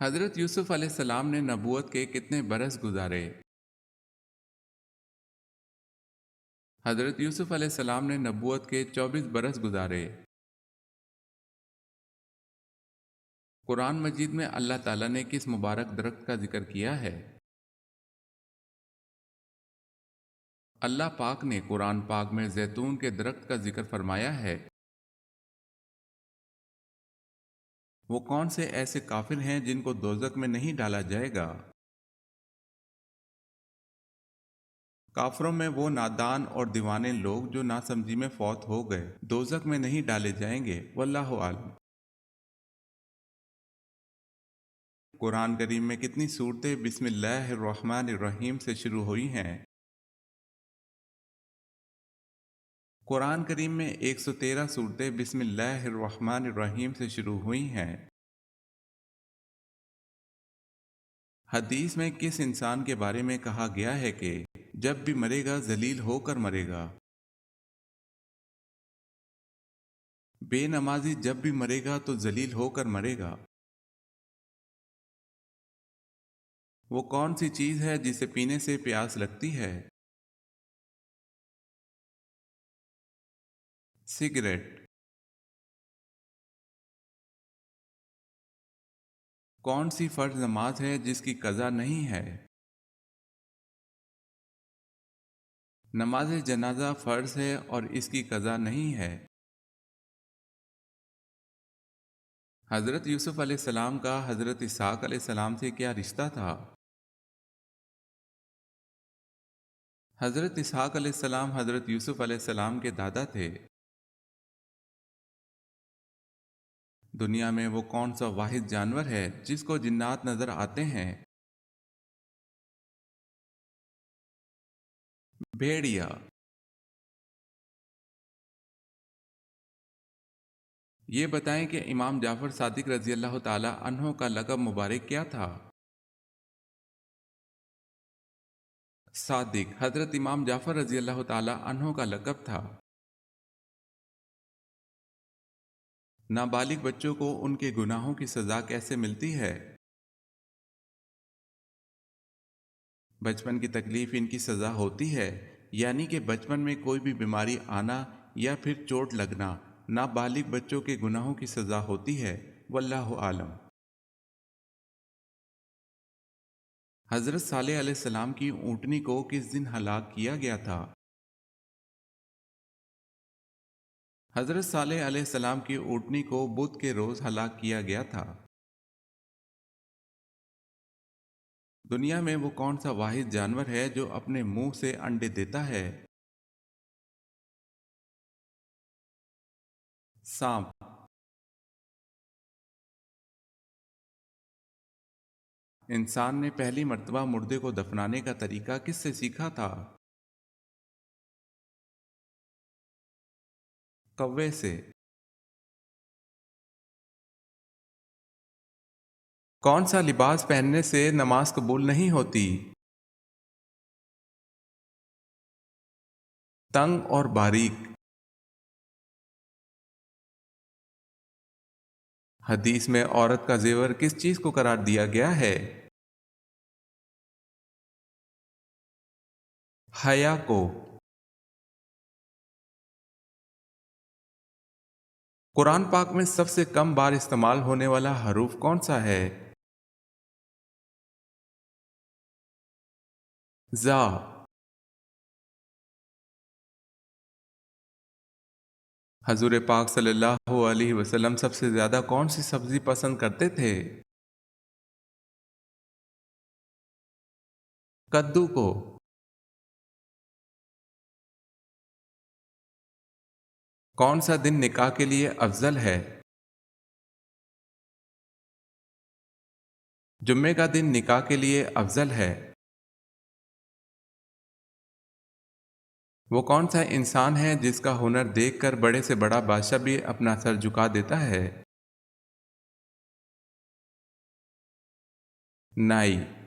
حضرت یوسف علیہ السلام نے نبوت کے کتنے برس گزارے؟ حضرت یوسف علیہ السلام نے نبوت کے 24 برس گزارے۔ قرآن مجید میں اللہ تعالیٰ نے کس مبارک درخت کا ذکر کیا ہے؟ اللہ پاک نے قرآن پاک میں زیتون کے درخت کا ذکر فرمایا ہے۔ وہ کون سے ایسے کافر ہیں جن کو دوزخ میں نہیں ڈالا جائے گا؟ کافروں میں وہ نادان اور دیوانے لوگ جو ناسمجھی میں فوت ہو گئے دوزخ میں نہیں ڈالے جائیں گے، واللہ عالم۔ قرآن کریم میں کتنی صورتیں بسم اللہ الرحمن الرحیم سے شروع ہوئی ہیں؟ قرآن کریم میں 113 صورتیں بسم اللہ الرحمن الرحیم سے شروع ہوئی ہیں۔ حدیث میں کس انسان کے بارے میں کہا گیا ہے کہ جب بھی مرے گا ذلیل ہو کر مرے گا؟ بے نمازی جب بھی مرے گا تو ذلیل ہو کر مرے گا۔ وہ کون سی چیز ہے جسے پینے سے پیاس لگتی ہے؟ سگریٹ۔ کون سی فرض نماز ہے جس کی قضا نہیں ہے؟ نماز جنازہ فرض ہے اور اس کی قضا نہیں ہے۔ حضرت یوسف علیہ السلام کا حضرت اسحاق علیہ السلام سے کیا رشتہ تھا؟ حضرت اسحاق علیہ السلام حضرت یوسف علیہ السلام کے دادا تھے۔ دنیا میں وہ کون سا واحد جانور ہے جس کو جنات نظر آتے ہیں؟ بھیڑیا۔ یہ بتائیں کہ امام جعفر صادق رضی اللہ تعالی عنہ کا لقب مبارک کیا تھا؟ صادق حضرت امام جعفر رضی اللہ تعالی عنہ کا لقب تھا۔ نابالغ بچوں کو ان کے گناہوں کی سزا کیسے ملتی ہے؟ بچپن کی تکلیف ان کی سزا ہوتی ہے، یعنی کہ بچپن میں کوئی بھی بیماری آنا یا پھر چوٹ لگنا نابالغ بچوں کے گناہوں کی سزا ہوتی ہے، واللہ عالم۔ حضرت صالح علیہ السلام کی اونٹنی کو کس دن ہلاک کیا گیا تھا؟ حضرت صالح علیہ السلام کی اونٹنی کو بدھ کے روز ہلاک کیا گیا تھا۔ دنیا میں وہ کون سا واحد جانور ہے جو اپنے منہ سے انڈے دیتا ہے؟ سانپ۔ انسان نے پہلی مرتبہ مردے کو دفنانے کا طریقہ کس سے سیکھا تھا؟ کوے سے۔ کون سا لباس پہننے سے نماز قبول نہیں ہوتی؟ تنگ اور باریک۔ حدیث میں عورت کا زیور کس چیز کو قرار دیا گیا ہے؟ حیا کو۔ قرآن پاک میں سب سے کم بار استعمال ہونے والا حروف کون سا ہے؟ زا۔ حضور پاک صلی اللہ علیہ وسلم سب سے زیادہ کون سی سبزی پسند کرتے تھے؟ کدو کو۔ کون سا دن نکاح کے لیے افضل ہے؟ جمعے کا دن نکاح کے لیے افضل ہے۔ وہ کون سا انسان ہے جس کا ہنر دیکھ کر بڑے سے بڑا بادشاہ بھی اپنا سر جھکا دیتا ہے؟ نائی۔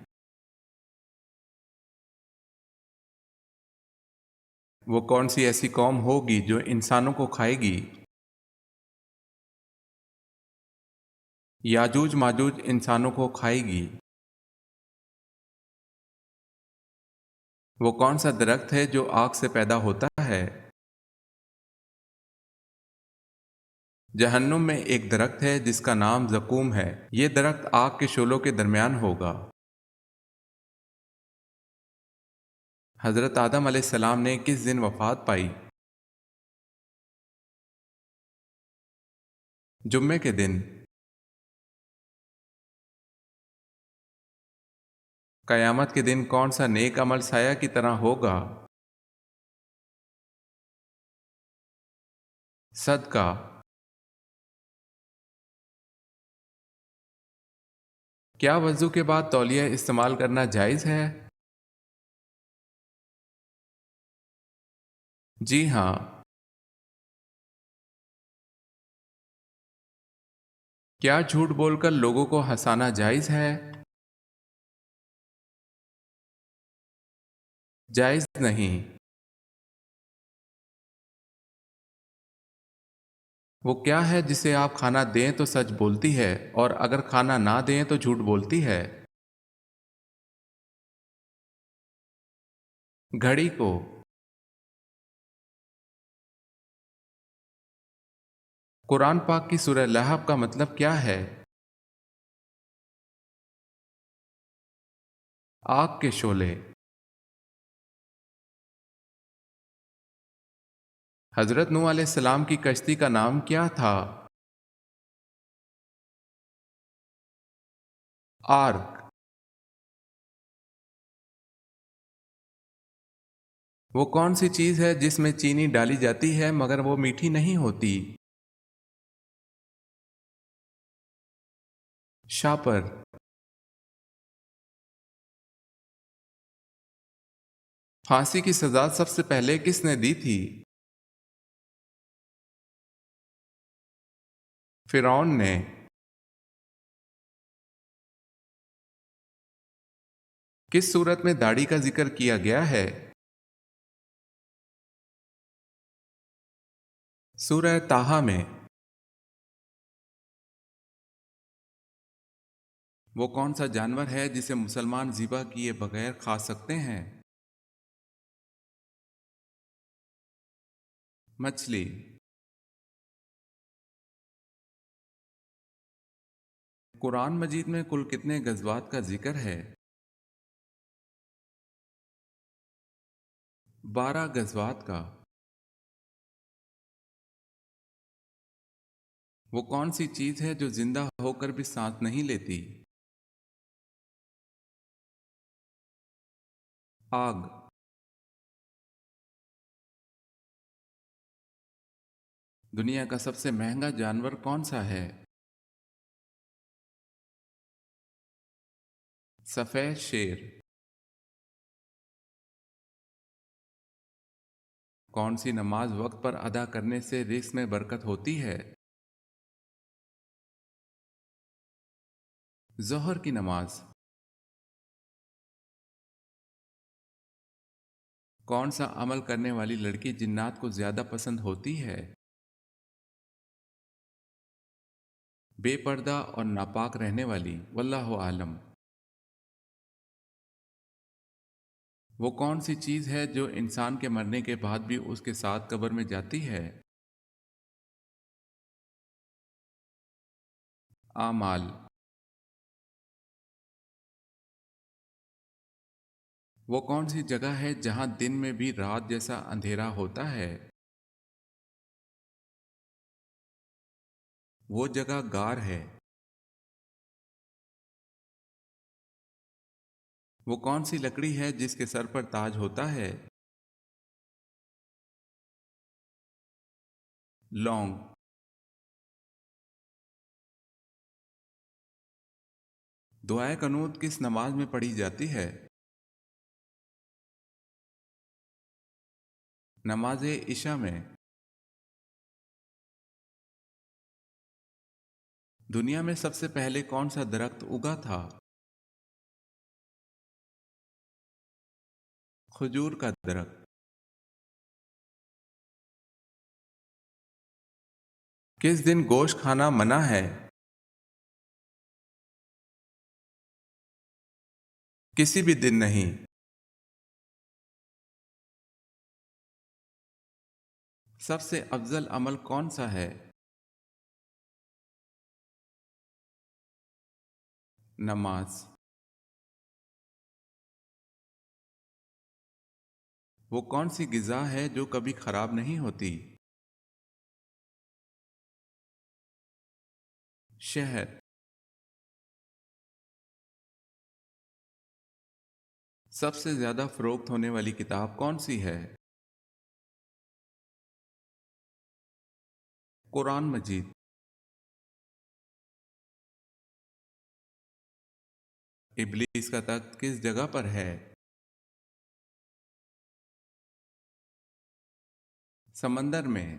وہ کون سی ایسی قوم ہوگی جو انسانوں کو کھائے گی؟ یاجوج ماجوج انسانوں کو کھائے گی۔ وہ کون سا درخت ہے جو آگ سے پیدا ہوتا ہے؟ جہنم میں ایک درخت ہے جس کا نام زقوم ہے۔ یہ درخت آگ کے شعلوں کے درمیان ہوگا۔ حضرت آدم علیہ السلام نے کس دن وفات پائی؟ جمعے کے دن۔ قیامت کے دن کون سا نیک عمل سایہ کی طرح ہوگا؟ صدقہ۔ کیا وضو کے بعد تولیہ استعمال کرنا جائز ہے؟ جی ہاں۔ کیا جھوٹ بول کر لوگوں کو ہنسانا جائز ہے؟ جائز نہیں۔ وہ کیا ہے جسے آپ کھانا دیں تو سچ بولتی ہے اور اگر کھانا نہ دیں تو جھوٹ بولتی ہے؟ گھڑی کو۔ قرآن پاک کی سورہ لہب کا مطلب کیا ہے؟ آگ کے شعلے۔ حضرت نوح علیہ السلام کی کشتی کا نام کیا تھا؟ آرک۔ وہ کون سی چیز ہے جس میں چینی ڈالی جاتی ہے مگر وہ میٹھی نہیں ہوتی؟ شاپر۔ پھانسی کی سزا سب سے پہلے کس نے دی تھی؟ فرعون نے۔ کس صورت میں داڑھی کا ذکر کیا گیا ہے؟ سورہ طٰہٰ میں۔ وہ کون سا جانور ہے جسے مسلمان ذبح کیے بغیر کھا سکتے ہیں؟ مچھلی۔ قرآن مجید میں کل کتنے غزوات کا ذکر ہے؟ 12 غزوات کا۔ وہ کون سی چیز ہے جو زندہ ہو کر بھی سانس نہیں لیتی؟ آگ۔ دنیا کا سب سے مہنگا جانور کون سا ہے؟ سفید شیر۔ کون سی نماز وقت پر ادا کرنے سے رزق میں برکت ہوتی ہے؟ ظہر کی نماز۔ کون سا عمل کرنے والی لڑکی جنات کو زیادہ پسند ہوتی ہے؟ بے پردہ اور ناپاک رہنے والی، واللہ عالم۔ وہ کون سی چیز ہے جو انسان کے مرنے کے بعد بھی اس کے ساتھ قبر میں جاتی ہے؟ اعمال۔ وہ کون سی جگہ ہے جہاں دن میں بھی رات جیسا اندھیرا ہوتا ہے؟ وہ جگہ غار ہے۔ وہ کون سی لکڑی ہے جس کے سر پر تاج ہوتا ہے؟ لونگ۔ دعائے قنوت کس نماز میں پڑھی جاتی ہے؟ نماز عشاء میں۔ دنیا میں سب سے پہلے کون سا درخت اگا تھا؟ کھجور کا درخت۔ کس دن گوشت کھانا منع ہے؟ کسی بھی دن نہیں۔ سب سے افضل عمل کون سا ہے؟ نماز۔ وہ کون سی غذا ہے جو کبھی خراب نہیں ہوتی؟ شہد۔ سب سے زیادہ فروخت ہونے والی کتاب کون سی ہے؟ قرآن مجید۔ ابلیس کا تخت کس جگہ پر ہے؟ سمندر میں۔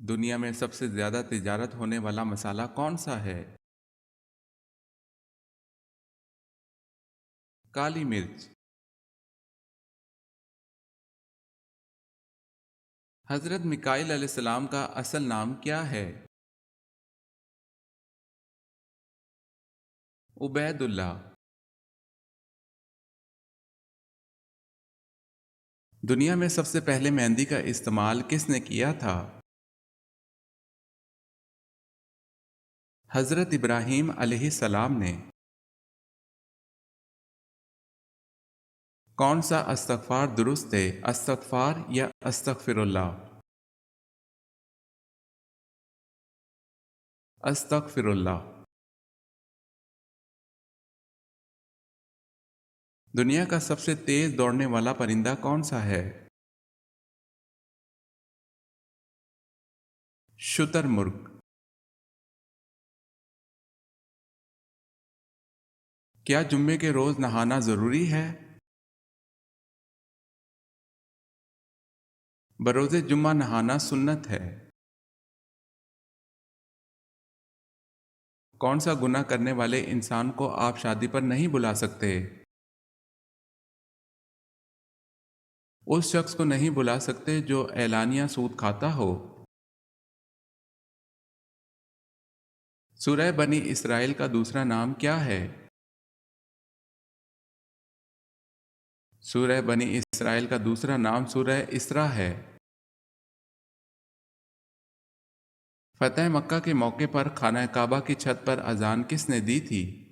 دنیا میں سب سے زیادہ تجارت ہونے والا مسالہ کون سا ہے؟ کالی مرچ۔ حضرت میکائیل علیہ السلام کا اصل نام کیا ہے؟ عبید اللہ۔ دنیا میں سب سے پہلے مہندی کا استعمال کس نے کیا تھا؟ حضرت ابراہیم علیہ السلام نے۔ کون سا استغفار درست ہے، استغفار یا استغفر اللہ؟ استغفر اللہ۔ دنیا کا سب سے تیز دوڑنے والا پرندہ کون سا ہے؟ شتر مرغ۔ کیا جمعے کے روز نہانا ضروری ہے؟ بروز جمعہ نہانا سنت ہے۔ کون سا گناہ کرنے والے انسان کو آپ شادی پر نہیں بلا سکتے؟ اس شخص کو نہیں بلا سکتے جو اعلانیہ سود کھاتا ہو۔ سورہ بنی اسرائیل کا دوسرا نام کیا ہے؟ سورہ بنی اسرائیل کا دوسرا نام سورہ اسراء ہے۔ فتح مکہ کے موقع پر خانہ کعبہ کی چھت پر اذان کس نے دی تھی؟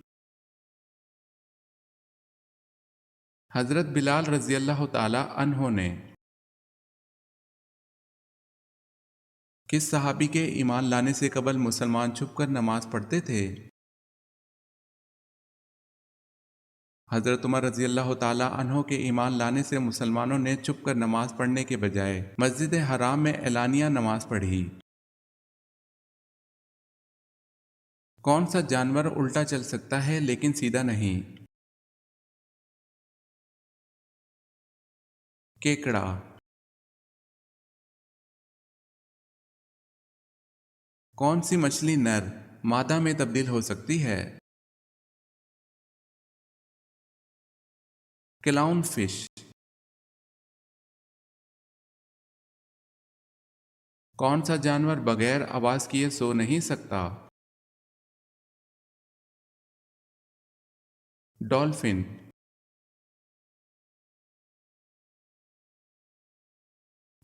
حضرت بلال رضی اللہ تعالی عنہ نے۔ کس صحابی کے ایمان لانے سے قبل مسلمان چھپ کر نماز پڑھتے تھے؟ حضرت عمر رضی اللہ تعالی عنہ کے ایمان لانے سے مسلمانوں نے چھپ کر نماز پڑھنے کے بجائے مسجد حرام میں اعلانیہ نماز پڑھی۔ کون سا جانور الٹا چل سکتا ہے لیکن سیدھا نہیں؟ کیکڑا۔ کون سی مچھلی نر مادہ میں تبدیل ہو سکتی ہے؟ Clown fish. کون سا جانور بغیر آواز کیے سو نہیں سکتا؟ ڈالفن۔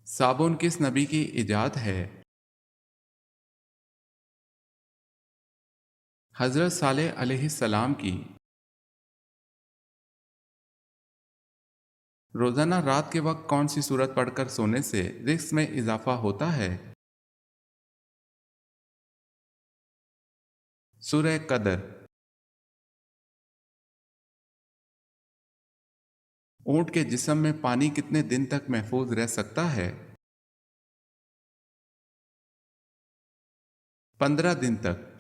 صابن کس نبی کی ایجاد ہے؟ حضرت صالح علیہ السلام کی۔ روزانہ رات کے وقت کون سی سورت پڑھ کر سونے سے رزق میں اضافہ ہوتا ہے؟ سورہ قدر۔ اونٹ کے جسم میں پانی کتنے دن تک محفوظ رہ سکتا ہے؟ 15 دن تک۔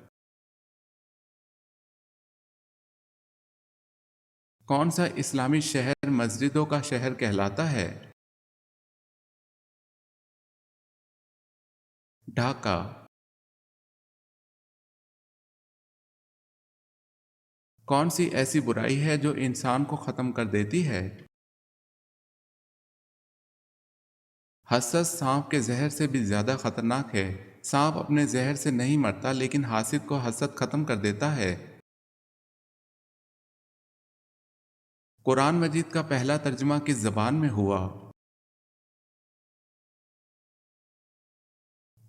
کون سا اسلامی شہر مسجدوں کا شہر کہلاتا ہے؟ ڈھاکہ۔ کون سی ایسی برائی ہے جو انسان کو ختم کر دیتی ہے؟ حسد سانپ کے زہر سے بھی زیادہ خطرناک ہے۔ سانپ اپنے زہر سے نہیں مرتا لیکن حاسد کو حسد ختم کر دیتا ہے۔ قرآن مجید کا پہلا ترجمہ کس زبان میں ہوا؟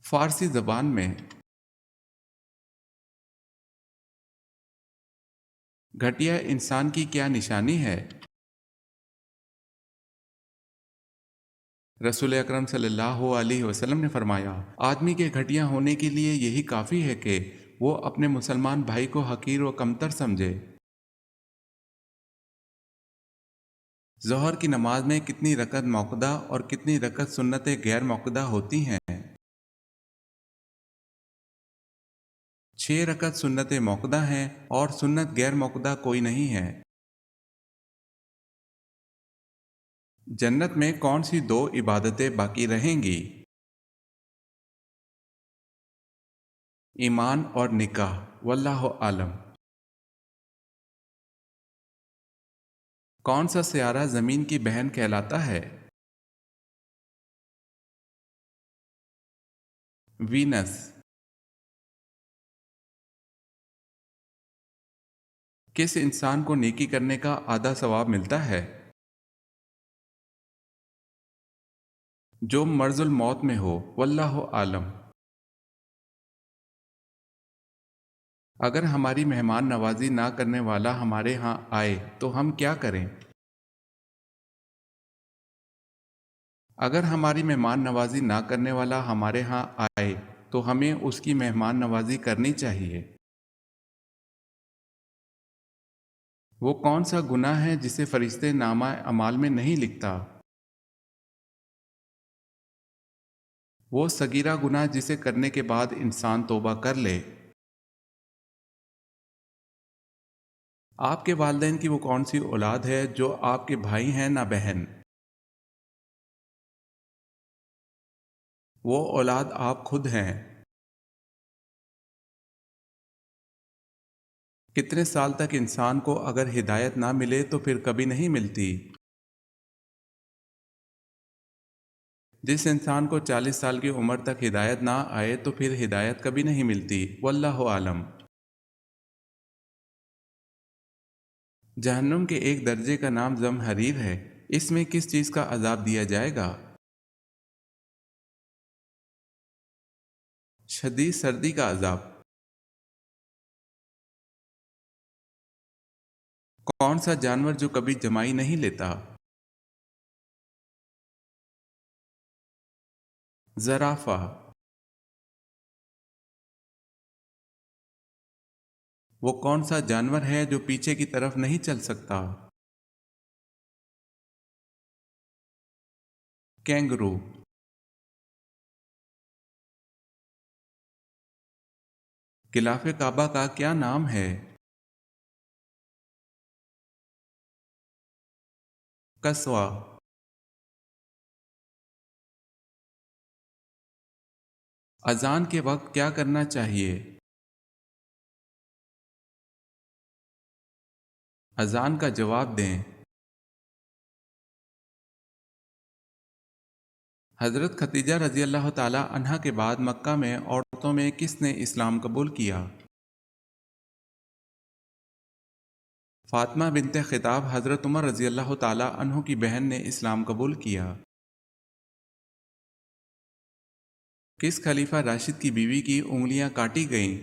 فارسی زبان میں۔ گھٹیا انسان کی کیا نشانی ہے؟ رسول اکرم صلی اللہ علیہ وسلم نے فرمایا، آدمی کے گھٹیا ہونے کے لیے یہی کافی ہے کہ وہ اپنے مسلمان بھائی کو حقیر و کمتر سمجھے۔ ظہر کی نماز میں کتنی رکعت موقدہ اور کتنی رکعت سنت غیر موقدہ ہوتی ہیں؟ 6 رکعت سنت موقدہ ہیں اور سنت غیر موقدہ کوئی نہیں ہے۔ جنت میں کون سی 2 عبادتیں باقی رہیں گی؟ ایمان اور نکاح، واللہ عالم۔ کون سا سیارہ زمین کی بہن کہلاتا ہے؟ وینس۔ کس انسان کو نیکی کرنے کا آدھا ثواب ملتا ہے؟ جو مرض الموت میں ہو، واللہ عالم۔ اگر ہماری مہمان نوازی نہ کرنے والا ہمارے ہاں آئے تو ہم کیا کریں؟ اگر ہماری مہمان نوازی نہ کرنے والا ہمارے ہاں آئے تو ہمیں اس کی مہمان نوازی کرنی چاہیے۔ وہ کون سا گناہ ہے جسے فرشتے نامہ اعمال میں نہیں لکھتا؟ وہ صغیرہ گناہ جسے کرنے کے بعد انسان توبہ کر لے۔ آپ کے والدین کی وہ کون سی اولاد ہے جو آپ کے بھائی ہیں نہ بہن؟ وہ اولاد آپ خود ہیں۔ کتنے سال تک انسان کو اگر ہدایت نہ ملے تو پھر کبھی نہیں ملتی؟ جس انسان کو 40 سال کی عمر تک ہدایت نہ آئے تو پھر ہدایت کبھی نہیں ملتی، واللہ عالم۔ جہنم کے ایک درجے کا نام زمہریر ہے، اس میں کس چیز کا عذاب دیا جائے گا؟ شدید سردی کا عذاب۔ کون سا جانور جو کبھی جمائی نہیں لیتا؟ زرافہ۔ وہ کون سا جانور ہے جو پیچھے کی طرف نہیں چل سکتا؟ کینگرو۔ غلاف کعبہ کا کیا نام ہے؟ قصوہ۔ اذان کے وقت کیا کرنا چاہیے؟ اذان کا جواب دیں۔ حضرت خدیجہ رضی اللہ تعالی عنہا کے بعد مکہ میں عورتوں میں کس نے اسلام قبول کیا؟ فاطمہ بنت خطاب حضرت عمر رضی اللہ تعالی عنہ کی بہن نے اسلام قبول کیا۔ کس خلیفہ راشد کی بیوی کی انگلیاں کاٹی گئیں؟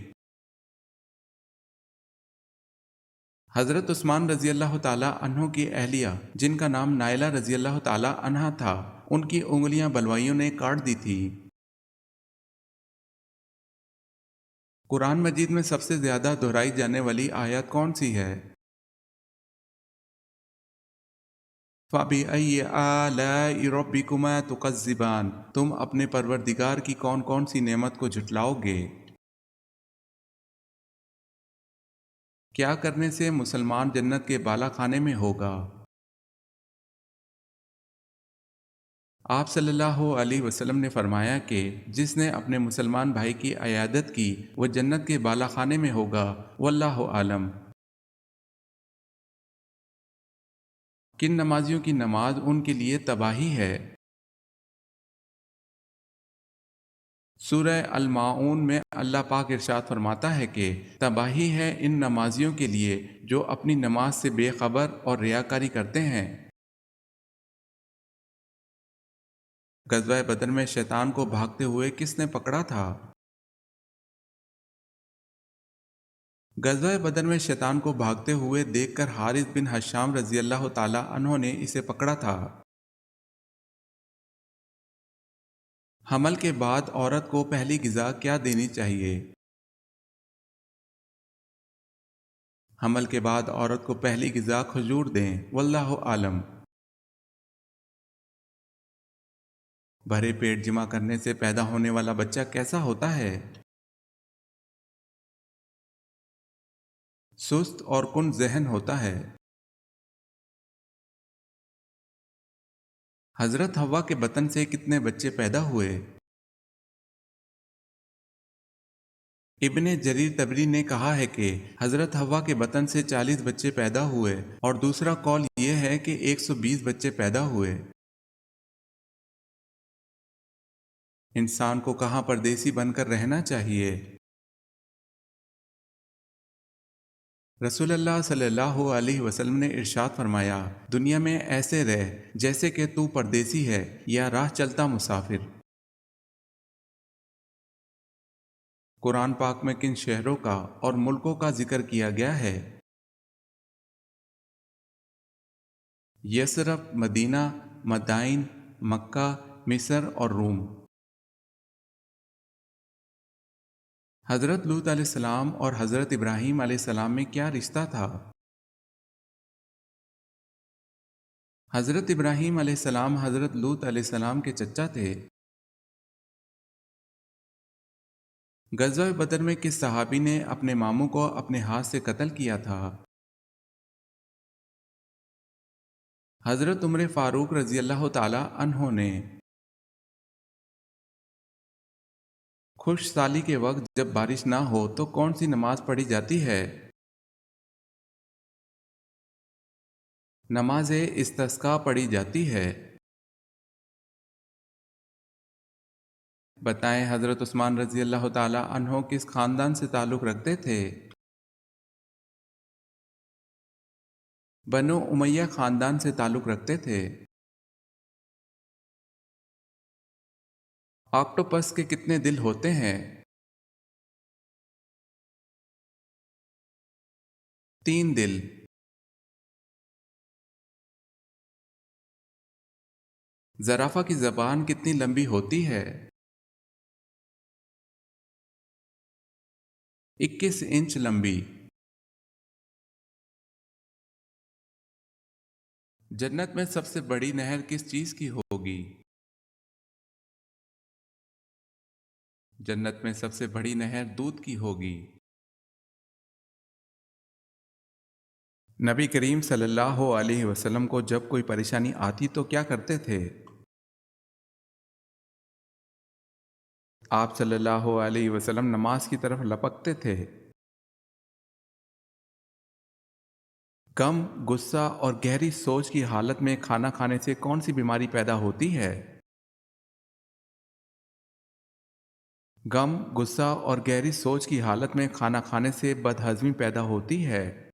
حضرت عثمان رضی اللہ تعالی عنہ کی اہلیہ جن کا نام نائلہ رضی اللہ تعالی عنہا تھا، ان کی انگلیاں بلوائیوں نے کاٹ دی تھی۔ قرآن مجید میں سب سے زیادہ دہرائی جانے والی آیت کون سی ہے؟ فَبِأَيِّ آلَاءِ رَبِّكُمَا تُكَذِّبَانِ، تم اپنے پروردگار کی کون کون سی نعمت کو جھٹلاؤ گے؟ کیا کرنے سے مسلمان جنت کے بالا خانے میں ہوگا؟ آپ صلی اللہ علیہ وسلم نے فرمایا کہ جس نے اپنے مسلمان بھائی کی عیادت کی وہ جنت کے بالا خانے میں ہوگا، واللہ عالم۔ کن نمازیوں کی نماز ان کے لیے تباہی ہے؟ سورہ الماعون میں اللہ پاک ارشاد فرماتا ہے کہ تباہی ہے ان نمازیوں کے لیے جو اپنی نماز سے بے خبر اور ریاکاری کرتے ہیں۔ غزوہ بدر میں شیطان کو بھاگتے ہوئے کس نے پکڑا تھا؟ غزوہ بدر میں شیطان کو بھاگتے ہوئے دیکھ کر حارث بن حشام رضی اللہ تعالی عنہ نے اسے پکڑا تھا۔ حمل کے بعد عورت کو پہلی غذا کیا دینی چاہیے؟ حمل کے بعد عورت کو پہلی غذا کھجور دیں، واللہ عالم۔ بھرے پیٹ جمع کرنے سے پیدا ہونے والا بچہ کیسا ہوتا ہے؟ سست اور کن ذہن ہوتا ہے۔ حضرت حوا کے بطن سے کتنے بچے پیدا ہوئے؟ ابن جریر طبری نے کہا ہے کہ حضرت حوا کے بطن سے 40 بچے پیدا ہوئے، اور دوسرا قول یہ ہے کہ 120 بچے پیدا ہوئے۔ انسان کو کہاں پردیسی بن کر رہنا چاہیے؟ رسول اللہ صلی اللہ علیہ وسلم نے ارشاد فرمایا، دنیا میں ایسے رہ جیسے کہ تو پردیسی ہے یا راہ چلتا مسافر۔ قرآن پاک میں کن شہروں کا اور ملکوں کا ذکر کیا گیا ہے؟ یثرب، مدینہ، مدائن، مکہ، مصر اور روم۔ حضرت لوط علیہ السلام اور حضرت ابراہیم علیہ السلام میں کیا رشتہ تھا؟ حضرت ابراہیم علیہ السلام حضرت لوط علیہ السلام کے چچا تھے۔ غزوہ بدر میں کس صحابی نے اپنے ماموں کو اپنے ہاتھ سے قتل کیا تھا؟ حضرت عمر فاروق رضی اللہ تعالی عنہ نے۔ خشک سالی کے وقت جب بارش نہ ہو تو کون سی نماز پڑھی جاتی ہے؟ نماز استسقاء پڑھی جاتی ہے۔ بتائیں حضرت عثمان رضی اللہ تعالی عنہ کس خاندان سے تعلق رکھتے تھے؟ بنو امیہ خاندان سے تعلق رکھتے تھے۔ آکٹوپس کے کتنے دل ہوتے ہیں؟ 3 دل۔ زرافہ کی زبان کتنی لمبی ہوتی ہے؟ 21 انچ لمبی۔ جنت میں سب سے بڑی نہر کس چیز کی ہوگی؟ جنت میں سب سے بڑی نہر دودھ کی ہوگی۔ نبی کریم صلی اللہ علیہ وسلم کو جب کوئی پریشانی آتی تو کیا کرتے تھے؟ آپ صلی اللہ علیہ وسلم نماز کی طرف لپکتے تھے۔ غم، غصہ اور گہری سوچ کی حالت میں کھانا کھانے سے کون سی بیماری پیدا ہوتی ہے؟ غم، غصہ اور گہری سوچ کی حالت میں کھانا کھانے سے بد ہضمی پیدا ہوتی ہے۔